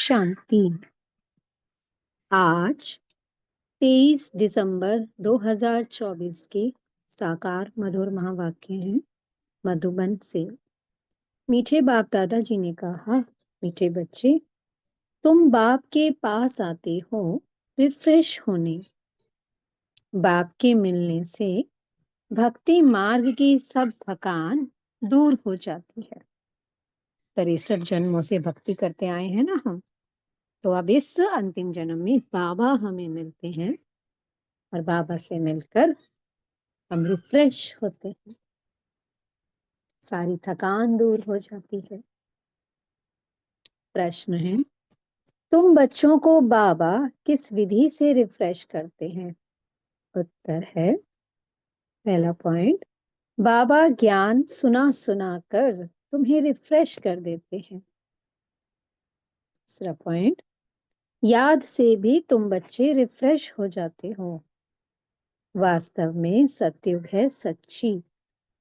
शांति। आज 23 दिसंबर 2024 के साकार मधुर महावाक्य हैं मधुबन से। मीठे बाप दादाजी ने कहा, मीठे बच्चे, तुम बाप के पास आते हो रिफ्रेश होने। बाप के मिलने से भक्ति मार्ग की सब थकान दूर हो जाती है। 63 जन्मों से भक्ति करते आए हैं ना हम, तो अब इस अंतिम जन्म में बाबा हमें मिलते हैं और बाबा से मिलकर हम रिफ्रेश होते हैं, सारी थकान दूर हो जाती है। प्रश्न है, तुम बच्चों को बाबा किस विधि से रिफ्रेश करते हैं? उत्तर है, पहला पॉइंट, बाबा ज्ञान सुना सुना कर तुम्हें रिफ्रेश कर देते हैं। दूसरा पॉइंट, याद से भी तुम बच्चे रिफ्रेश हो जाते हो। वास्तव में सतयुग है सच्ची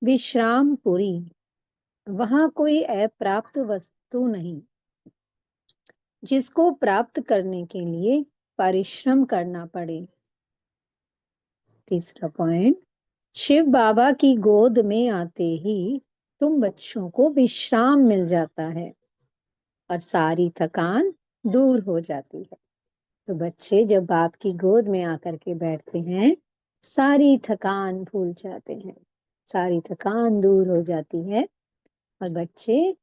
विश्रामपुरी, वहां कोई अप्राप्त वस्तु नहीं जिसको प्राप्त करने के लिए परिश्रम करना पड़े। तीसरा पॉइंट, शिव बाबा की गोद में आते ही तुम बच्चों को विश्राम मिल जाता है और सारी थकान दूर हो जाती है। तो बच्चे जब बाप की गोद में आकर के बैठते हैं, सारी थकान भूल जाते हैं, सारी थकान दूर हो जाती है और बच्चे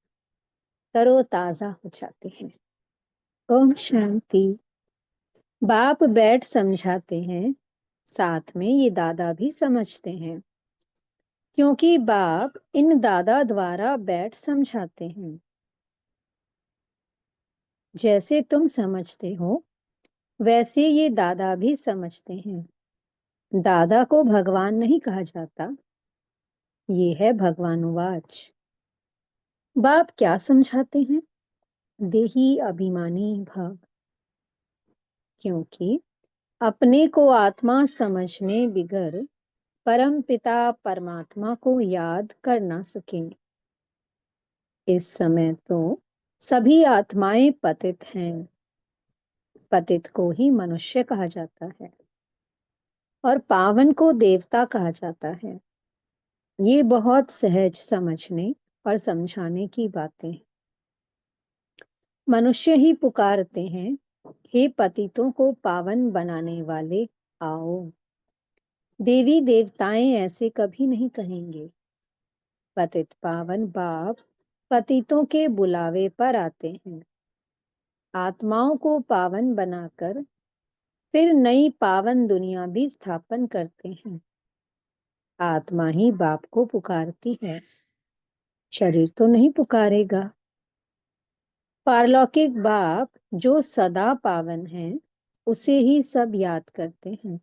तरोताजा हो जाते हैं। ओम शांति। बाप बैठ समझाते हैं, साथ में ये दादा भी समझते हैं, क्योंकि बाप इन दादा द्वारा बैठ समझाते हैं। जैसे तुम समझते हो वैसे ये दादा भी समझते हैं। दादा को भगवान नहीं कहा जाता, ये है भगवानुवाच। बाप क्या समझाते हैं? देही अभिमानी भव, क्योंकि अपने को आत्मा समझने बिगर परम पिता परमात्मा को याद कर ना सके। इस समय तो सभी आत्माएं पतित हैं, पतित को ही मनुष्य कहा जाता है और पावन को देवता कहा जाता है। ये बहुत सहज समझने और समझाने की बातें। मनुष्य ही पुकारते हैं, हे पतितों को पावन बनाने वाले आओ। देवी देवताएं ऐसे कभी नहीं कहेंगे। पतित पावन बाप पतितों के बुलावे पर आते हैं, आत्माओं को पावन बनाकर फिर नई पावन दुनिया भी स्थापन करते हैं। आत्मा ही बाप को पुकारती है, शरीर तो नहीं पुकारेगा। पारलौकिक बाप जो सदा पावन है उसे ही सब याद करते हैं।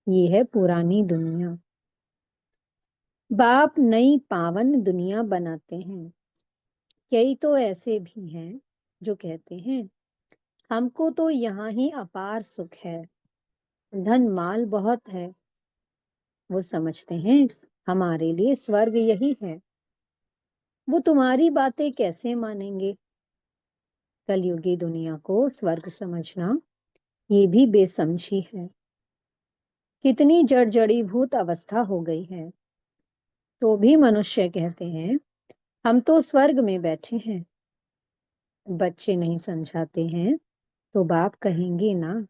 ये है पुरानी दुनिया। बाप नई पावन दुनिया बनाते हैं। कई तो ऐसे भी हैं जो कहते हैं, हमको तो यहाँ ही अपार सुख है, धन माल बहुत है। वो समझते हैं हमारे लिए स्वर्ग यही है। वो तुम्हारी बातें कैसे मानेंगे? कलयुगी दुनिया को स्वर्ग समझना ये भी बेसमझी है। कितनी जड़ जड़ीभूत अवस्था हो गई है, तो भी मनुष्य कहते हैं हम तो स्वर्ग में बैठे हैं। बच्चे नहीं समझाते हैं तो बाप कहेंगे ना,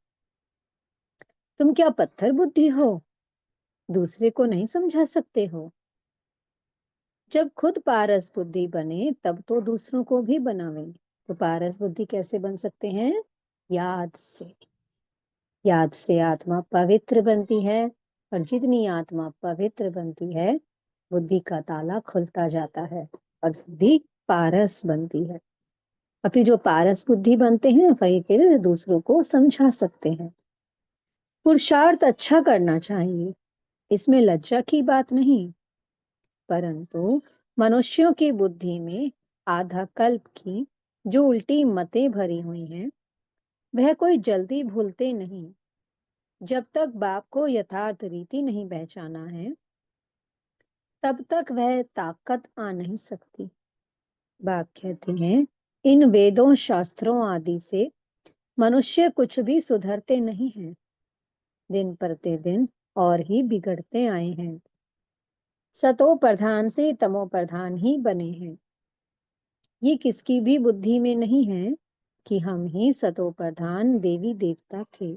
तुम क्या पत्थर बुद्धि हो, दूसरे को नहीं समझा सकते हो? जब खुद पारस बुद्धि बने तब तो दूसरों को भी बनावे। तो पारस बुद्धि कैसे बन सकते हैं? याद से। याद से आत्मा पवित्र बनती है और जितनी आत्मा पवित्र बनती है बुद्धि का ताला खुलता जाता है और बुद्धि पारस बनती है। और फिर जो पारस बुद्धि बनते हैं वही फिर दूसरों को समझा सकते हैं। पुरुषार्थ अच्छा करना चाहिए, इसमें लज्जा की बात नहीं, परंतु मनुष्यों की बुद्धि में आधा कल्प की जो उल्टी मतें भरी हुई हैं वह कोई जल्दी भूलते नहीं। जब तक बाप को यथार्थ रीति नहीं पहचाना है तब तक वह ताकत आ नहीं सकती। बाप कहते हैं इन वेदों शास्त्रों आदि से मनुष्य कुछ भी सुधरते नहीं हैं, दिन प्रतिदिन और ही बिगड़ते आए हैं। सतो प्रधान से तमो प्रधान ही बने हैं। ये किसकी भी बुद्धि में नहीं है कि हम ही सतो प्रधान देवी देवता थे।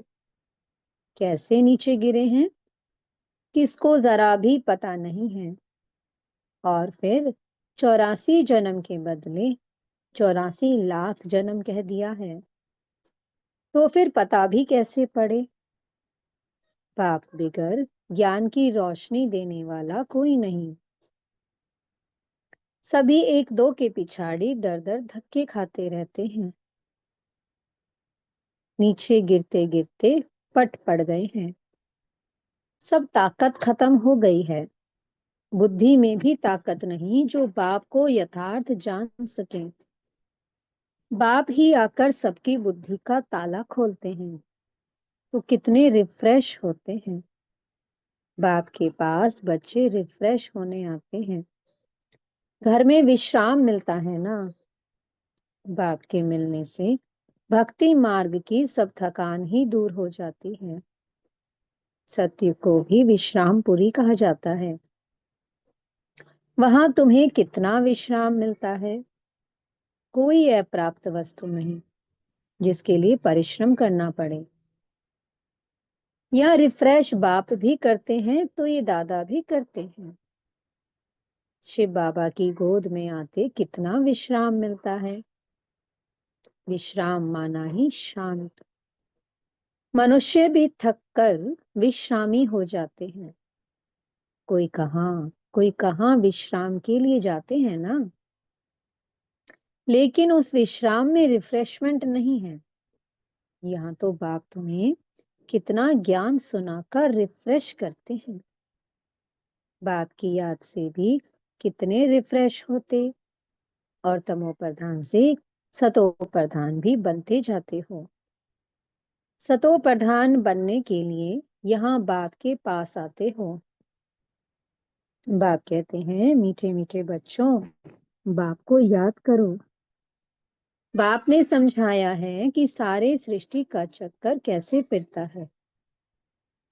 कैसे नीचे गिरे हैं, किसको जरा भी पता नहीं है। और फिर 84 जन्म के बदले 84 लाख जन्म कह दिया है, तो फिर पता भी कैसे पड़े। पाप बिगर ज्ञान की रोशनी देने वाला कोई नहीं। सभी एक दो के पिछाड़ी दर दर धक्के खाते रहते हैं, नीचे गिरते गिरते पट पड़ गए हैं। सब ताकत खत्म हो गई है। बुद्धि में भी ताकत नहीं जो बाप को यथार्थ जान सके। बाप ही आकर सबकी बुद्धि का ताला खोलते हैं, तो कितने रिफ्रेश होते हैं। बाप के पास बच्चे रिफ्रेश होने आते हैं। घर में विश्राम मिलता है ना। बाप के मिलने से भक्ति मार्ग की सब थकान ही दूर हो जाती है। सत्य को भी विश्रामपुरी कहा जाता है। वहां तुम्हें कितना विश्राम मिलता है। कोई अप्राप्त वस्तु नहीं जिसके लिए परिश्रम करना पड़े। यह रिफ्रेश बाप भी करते हैं तो ये दादा भी करते हैं। शिव बाबा की गोद में आते कितना विश्राम मिलता है। विश्राम माना ही शांत। मनुष्य भी थक कर विश्रामी हो जाते हैं। कोई कहाँ विश्राम के लिए जाते हैं ना। लेकिन उस विश्राम में रिफ्रेशमेंट नहीं है। यहाँ तो बाप तुम्हें कितना ज्ञान सुनाकर रिफ्रेश करते हैं। बाप की याद से भी कितने रिफ्रेश होते, और तमो प्रधान से सतो प्रधान भी बनते जाते हो। सतो प्रधान बनने के लिए यहाँ बाप के पास आते हो। बाप कहते हैं, मीठे मीठे बच्चों, बाप को याद करो। बाप ने समझाया है कि सारे सृष्टि का चक्कर कैसे फिरता है।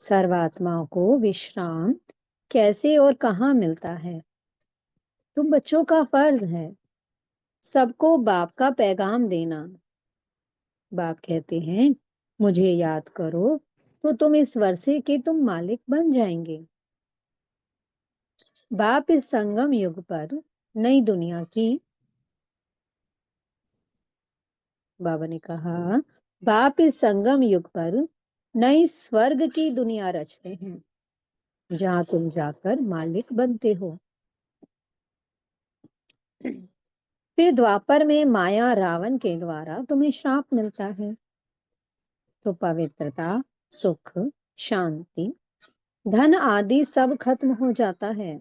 सर्वात्माओं को विश्राम कैसे और कहाँ मिलता है। तुम बच्चों का फर्ज है सबको बाप का पैगाम देना। बाप कहते हैं, मुझे याद करो तो तुम इस वर्षे के तुम मालिक बन जाएंगे। बाप इस संगम युग पर नई दुनिया की, बाबा ने कहा, बाप इस संगम युग पर नई स्वर्ग की दुनिया रचते हैं, जहां तुम जाकर मालिक बनते हो। फिर द्वापर में माया रावण के द्वारा तुम्हें श्राप मिलता है, तो पवित्रता, सुख, शांति, धन आदि सब खत्म हो जाता है।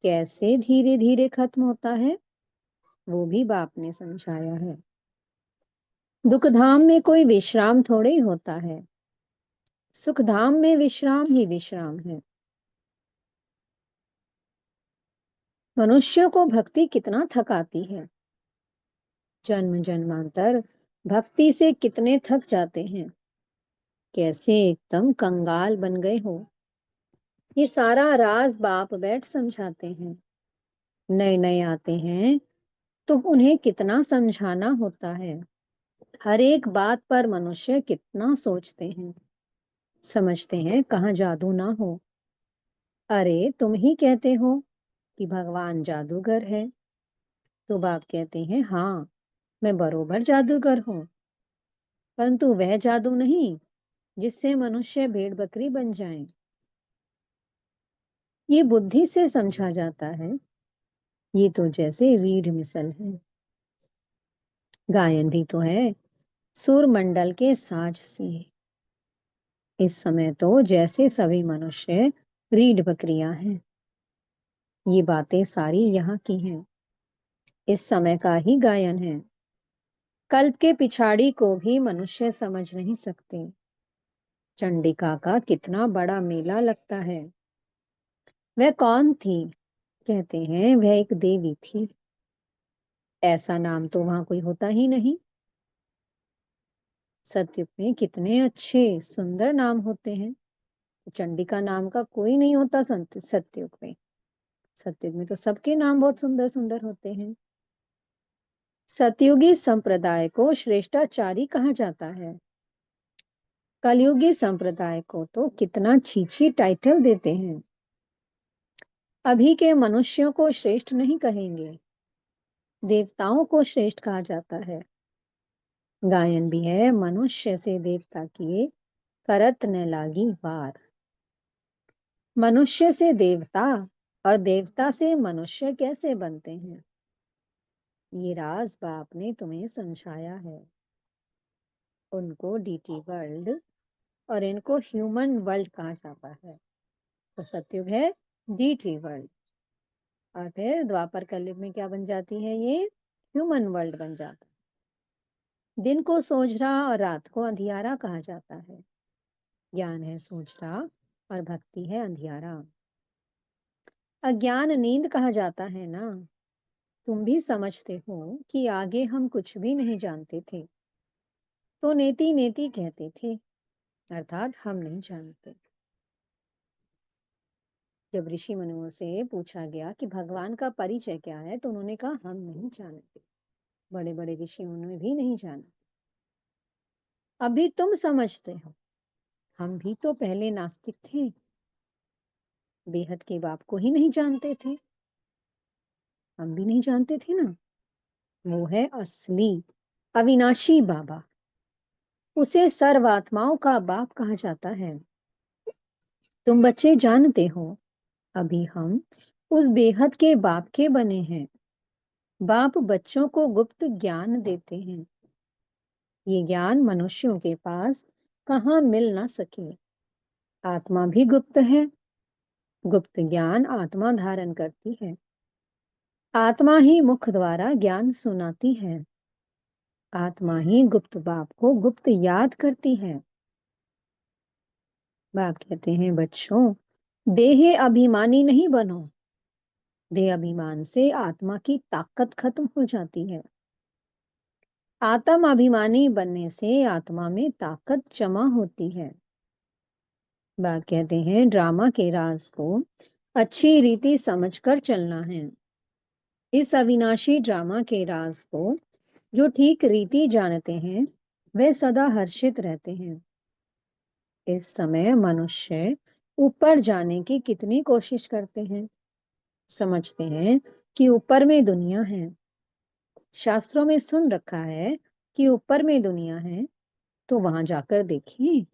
कैसे धीरे धीरे खत्म होता है वो भी बाप ने समझाया है। दुखधाम में कोई विश्राम थोड़े ही होता है। सुखधाम में विश्राम ही विश्राम है। मनुष्य को भक्ति कितना थकाती है। जन्म जन्मांतर भक्ति से कितने थक जाते हैं। कैसे एकदम कंगाल बन गए हो। ये सारा राज बाप बैठ समझाते हैं। नए नए आते हैं तो उन्हें कितना समझाना होता है। हर एक बात पर मनुष्य कितना सोचते हैं, समझते हैं कहाँ जादू ना हो। अरे तुम ही कहते हो कि भगवान जादूगर है, तो बाप कहते हैं, हाँ मैं बरोबर जादूगर हूँ, परंतु वह जादू नहीं जिससे मनुष्य भेड़ बकरी बन जाएं। ये बुद्धि से समझा जाता है। ये तो जैसे रीढ़ मिसल है। गायन भी तो है सुर मंडल के साज से। इस समय तो जैसे सभी मनुष्य रीढ़ बकरियां हैं। ये बातें सारी यहाँ की हैं। इस समय का ही गायन है। कल्प के पिछाड़ी को भी मनुष्य समझ नहीं सकते। चंडिका का कितना बड़ा मेला लगता है। वह कौन थी। कहते हैं वह एक देवी थी। ऐसा नाम तो वहां कोई होता ही नहीं। सतयुग में कितने अच्छे सुंदर नाम होते हैं। तो चंडिका नाम का कोई नहीं होता संत सतयुग में। सतयुग में तो सबके नाम बहुत सुंदर सुंदर होते हैं। सतयुगी संप्रदाय को श्रेष्ठाचारी कहा जाता है। कलयुगी संप्रदाय को तो कितना छीछी टाइटल देते हैं। अभी के मनुष्यों को श्रेष्ठ नहीं कहेंगे, देवताओं को श्रेष्ठ कहा जाता है। गायन भी है, मनुष्य से देवता किए करत न लागी वार। मनुष्य से देवता और देवता से मनुष्य कैसे बनते हैं, ये राज बाप ने तुम्हें समझाया है। उनको डीटी वर्ल्ड और इनको ह्यूमन वर्ल्ड कहा जाता है। तो सतयुग है डीटी वर्ल्ड, और फिर द्वापर कलयुग में क्या बन जाती है, ये ह्यूमन वर्ल्ड बन जाता है। दिन को सोझरा और रात को अंधियारा कहा जाता है। ज्ञान है सोझरा और भक्ति है अंधियारा। अज्ञान नींद कहा जाता है ना। तुम भी समझते हो कि आगे हम कुछ भी नहीं जानते थे, तो नेति नेति कहते थे, अर्थात हम नहीं जानते। जब ऋषि मुनियों से पूछा गया कि भगवान का परिचय क्या है, तो उन्होंने कहा हम नहीं जानते। बड़े बड़े ऋषि मुनि भी नहीं जानते। अभी तुम समझते हो, हम भी तो पहले नास्तिक थे, बेहद के बाप को ही नहीं जानते थे। हम भी नहीं जानते थे ना। वो है असली अविनाशी बाबा। उसे सर्वात्माओं का बाप कहा जाता है। तुम बच्चे जानते हो, अभी हम उस बेहद के बाप के बने हैं। बाप बच्चों को गुप्त ज्ञान देते हैं। ये ज्ञान मनुष्यों के पास कहाँ मिल ना सके। आत्मा भी गुप्त है। गुप्त ज्ञान आत्मा धारण करती है। आत्मा ही मुख द्वारा ज्ञान सुनाती है। आत्मा ही गुप्त बाप को गुप्त याद करती है। बाप कहते हैं, बच्चों, देहे अभिमानी नहीं बनो। देह अभिमान से आत्मा की ताकत खत्म हो जाती है। आत्म अभिमानी बनने से आत्मा में ताकत जमा होती है। बाप कहते हैं, ड्रामा के राज को अच्छी रीति समझकर चलना है। इस अविनाशी ड्रामा के राज को जो ठीक रीति जानते हैं, वे सदा हर्षित रहते हैं। इस समय मनुष्य ऊपर जाने की कितनी कोशिश करते हैं। समझते हैं कि ऊपर में दुनिया है। शास्त्रों में सुन रखा है कि ऊपर में दुनिया है, तो वहां जाकर देखिए।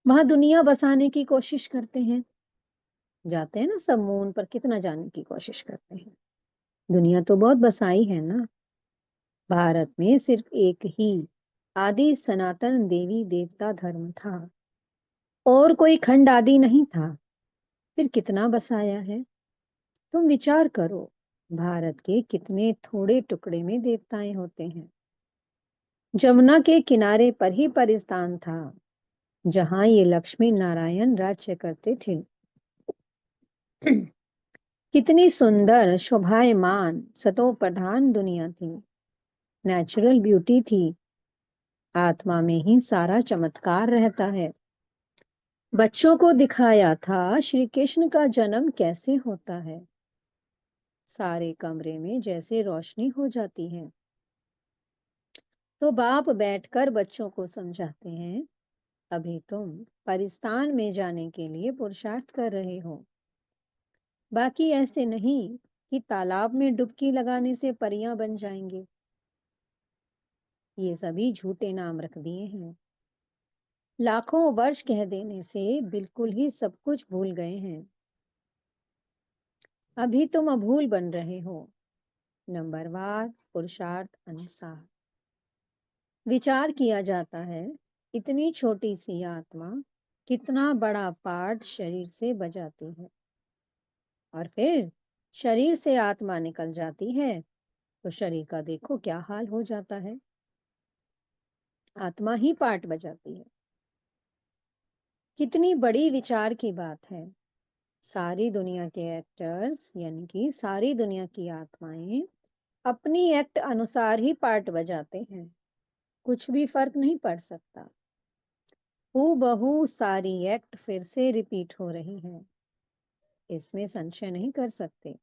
वहां दुनिया बसाने की कोशिश करते हैं। जाते हैं ना सब मून पर, कितना जाने की कोशिश करते हैं। दुनिया तो बहुत बसाई है ना। भारत में सिर्फ एक ही आदि सनातन देवी देवता धर्म था, और कोई खंड आदि नहीं था। फिर कितना बसाया है। तुम विचार करो, भारत के कितने थोड़े टुकड़े में देवताएं होते हैं। जमुना के किनारे पर ही परिस्तान था, जहां ये लक्ष्मी नारायण राज्य करते थे। कितनी सुंदर शोभायमान सतो प्रधान दुनिया थी। नेचुरल ब्यूटी थी। आत्मा में ही सारा चमत्कार रहता है। बच्चों को दिखाया था श्री कृष्ण का जन्म कैसे होता है। सारे कमरे में जैसे रोशनी हो जाती है। तो बाप बैठकर बच्चों को समझाते हैं, अभी तुम परिस्तान में जाने के लिए पुरुषार्थ कर रहे हो। बाकी ऐसे नहीं कि तालाब में डुबकी लगाने से परियां बन जाएंगे। ये सभी झूठे नाम रख दिए हैं। लाखों वर्ष कह देने से बिल्कुल ही सब कुछ भूल गए हैं। अभी तुम अभूल बन रहे हो। नंबरवार पुरुषार्थ अनुसार विचार किया जाता है, इतनी छोटी सी आत्मा कितना बड़ा पार्ट शरीर से बजाती है, और फिर शरीर से आत्मा निकल जाती है, तो शरीर का देखो क्या हाल हो जाता है। आत्मा ही पार्ट बजाती है। कितनी बड़ी विचार की बात है। सारी दुनिया के एक्टर्स यानी कि सारी दुनिया की आत्माएं अपनी एक्ट अनुसार ही पार्ट बजाते हैं, कुछ भी फर्क नहीं पड़ सकता। हूबहू सारी एक्ट फिर से रिपीट हो रही है, इसमें संशय नहीं कर सकते।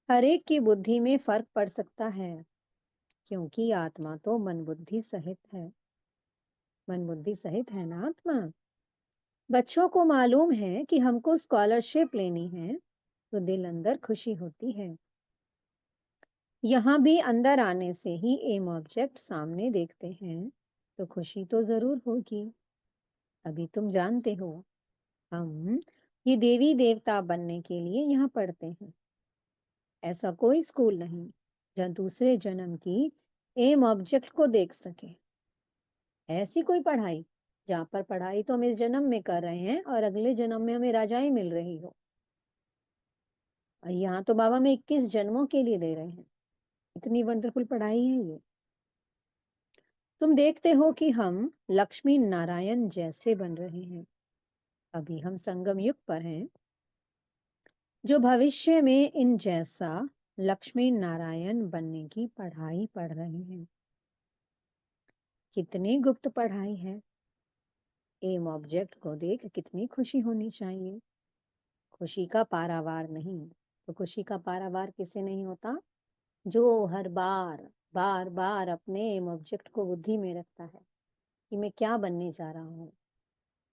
हर एक की बुद्धि में फर्क पड़ सकता है, क्योंकि आत्मा तो मन बुद्धि सहित है ना आत्मा। बच्चों को मालूम है कि हमको स्कॉलरशिप लेनी है, तो दिल अंदर खुशी होती है। यहाँ भी अंदर आने से ही एम ऑब्जेक्ट सामने देखते हैं, तो खुशी तो जरूर होगी। अभी तुम जानते हो, हम ये देवी देवता बनने के लिए यहाँ पढ़ते हैं। ऐसा कोई स्कूल नहीं जहाँ दूसरे जन्म की एम ऑब्जेक्ट को देख सके। ऐसी कोई पढ़ाई जहाँ पर पढ़ाई तो हम इस जन्म में कर रहे हैं और अगले जन्म में हमें राजाई मिल रही हो। और यहाँ तो बाबा में 21 जन्मों के लिए दे रहे हैं। इतनी वंडरफुल पढ़ाई है ये। तुम देखते हो कि हम लक्ष्मी नारायण जैसे बन रहे हैं। अभी हम संगम युग पर हैं, जो भविष्य में इन जैसा लक्ष्मी नारायण बनने की पढ़ाई पढ़ रहे हैं। कितनी गुप्त पढ़ाई है। एम ऑब्जेक्ट को देख कितनी खुशी होनी चाहिए। खुशी का पारावार नहीं। तो खुशी का पारावार किसे नहीं होता? जो हर बार बार अपने एम ऑब्जेक्ट को बुद्धि में रखता है कि मैं क्या बनने जा रहा हूँ।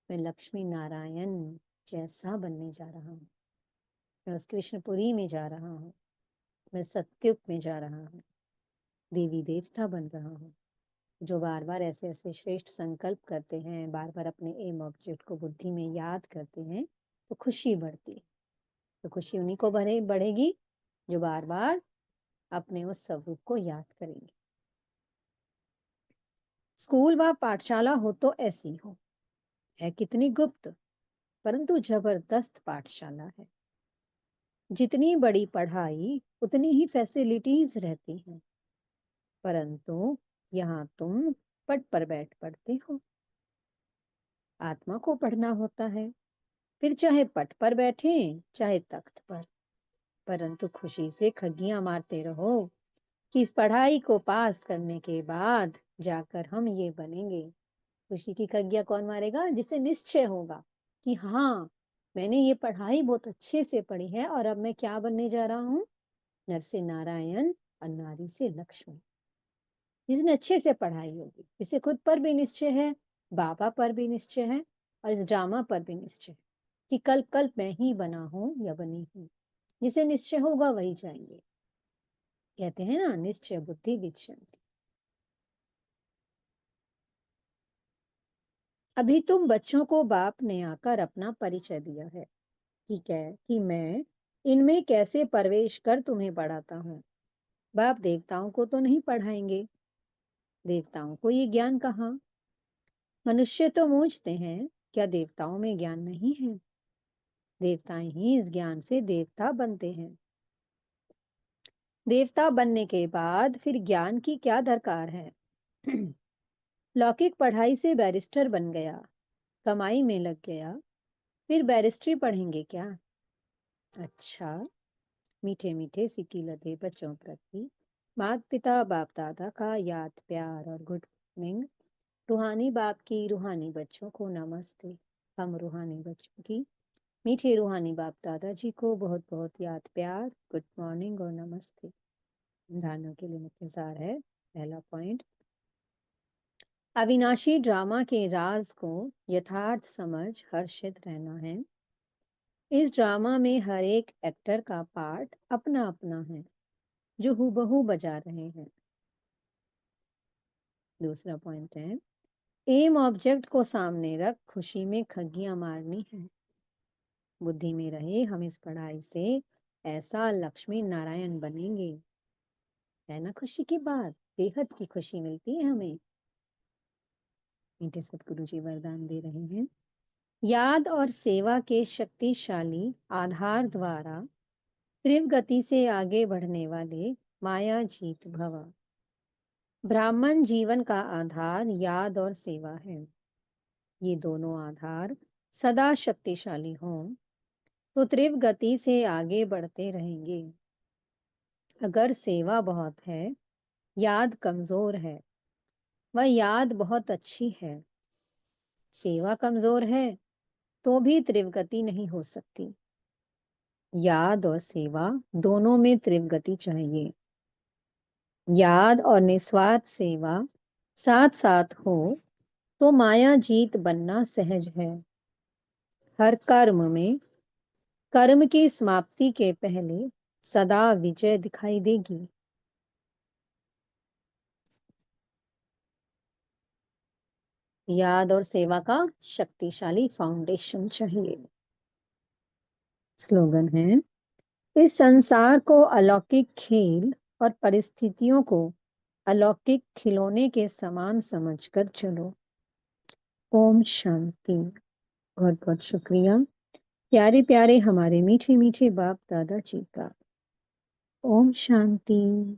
मैं लक्ष्मी नारायण जैसा बनने जा रहा हूँ। मैं उस कृष्णपुरी में जा रहा हूँ। मैं सत्युग में जा रहा हूँ। देवी देवता बन रहा हूँ। जो बार बार ऐसे ऐसे श्रेष्ठ संकल्प करते हैं, बार बार अपने एम ऑब्जेक्ट को बुद्धि में याद करते हैं, तो खुशी बढ़ती है। तो खुशी उन्हीं को बढ़ेगी जो बार बार अपने उस स्वरूप को याद करेंगे। स्कूल व पाठशाला हो तो ऐसी हो, है कितनी गुप्त परंतु जबरदस्त पाठशाला है। जितनी बड़ी पढ़ाई उतनी ही फैसिलिटीज रहती हैं, परंतु यहाँ तुम पट पर बैठ पढ़ते हो। आत्मा को पढ़ना होता है, फिर चाहे पट पर बैठे चाहे तख्त पर, परंतु खुशी से खग्गियां मारते रहो कि इस पढ़ाई को पास करने के बाद जाकर हम ये बनेंगे। खुशी की खग्गियां कौन मारेगा? जिसे निश्चय होगा कि हाँ, मैंने ये पढ़ाई बहुत अच्छे से पढ़ी है और अब मैं क्या बनने जा रहा हूँ? नर से नारायण और नारी से लक्ष्मी। जिसने अच्छे से पढ़ाई होगी, जिसे खुद पर भी निश्चय है, बाबा पर भी निश्चय है, और इस ड्रामा पर भी निश्चय है कि कल कल मैं ही बना हूं या बनी हूं। जिसे निश्चय होगा वही जाएंगे। कहते हैं ना, निश्चय बुद्धि विचरती। अभी तुम बच्चों को बाप ने आकर अपना परिचय दिया है, ठीक है, कि मैं इनमें कैसे प्रवेश कर तुम्हें पढ़ाता हूँ। बाप देवताओं को तो नहीं पढ़ाएंगे। देवताओं को ये ज्ञान कहाँ? मनुष्य तो पूछते हैं, क्या देवताओं में ज्ञान नहीं है? देवताएं ही इस ज्ञान से देवता बनते हैं। देवता बनने के बाद फिर ज्ञान की क्या दरकार है? लौकिक पढ़ाई से बैरिस्टर बन गया, कमाई में लग गया, फिर बैरिस्ट्री पढ़ेंगे क्या? अच्छा, मीठे मीठे सिक्की लदे बच्चों प्रति माता पिता बाप दादा का याद प्यार और गुड मॉर्निंग। रूहानी बाप की रूहानी बच्चों को नमस्ते। हम रूहानी बच्चों की मीठे रूहानी बाप दादाजी को बहुत बहुत याद प्यार, गुड मॉर्निंग और नमस्ते। धारणा के लिए मुख्य सार है। पहला पॉइंट, अविनाशी ड्रामा के राज को यथार्थ समझ हर्षित रहना है। इस ड्रामा में हर एक एक्टर का पार्ट अपना अपना है, जो हूबहू बजा रहे हैं। दूसरा पॉइंट है, एम ऑब्जेक्ट को सामने रख खुशी में खग्गियां मारनी है। बुद्धि में रहे हम इस पढ़ाई से ऐसा लक्ष्मी नारायण बनेंगे। है ना खुशी की बात? बेहद की खुशी मिलती है हमें। मीठे सतगुरु जी वरदान दे रहे हैं, याद और सेवा के शक्तिशाली आधार द्वारा तीव्र गति से आगे बढ़ने वाले माया जीत भव। ब्राह्मण जीवन का आधार याद और सेवा है। ये दोनों आधार सदा शक्तिशाली हों तो तीव्र गति से आगे बढ़ते रहेंगे। अगर सेवा बहुत है, याद कमजोर है, वह याद बहुत अच्छी है। सेवा कमजोर है तो भी त्रिवगति नहीं हो सकती। याद और सेवा दोनों में त्रिवगति चाहिए। याद और निस्वार्थ सेवा साथ साथ हो तो माया जीत बनना सहज है। हर कर्म में कर्म की समाप्ति के पहले सदा विजय दिखाई देगी। याद और सेवा का शक्तिशाली फाउंडेशन चाहिए। स्लोगन है, इस संसार को अलौकिक खेल और परिस्थितियों को अलौकिक खिलौने के समान समझकर चलो। ओम शांति। बहुत बहुत शुक्रिया प्यारे प्यारे हमारे मीठे मीठे बाप दादा जी का। ओम शांति।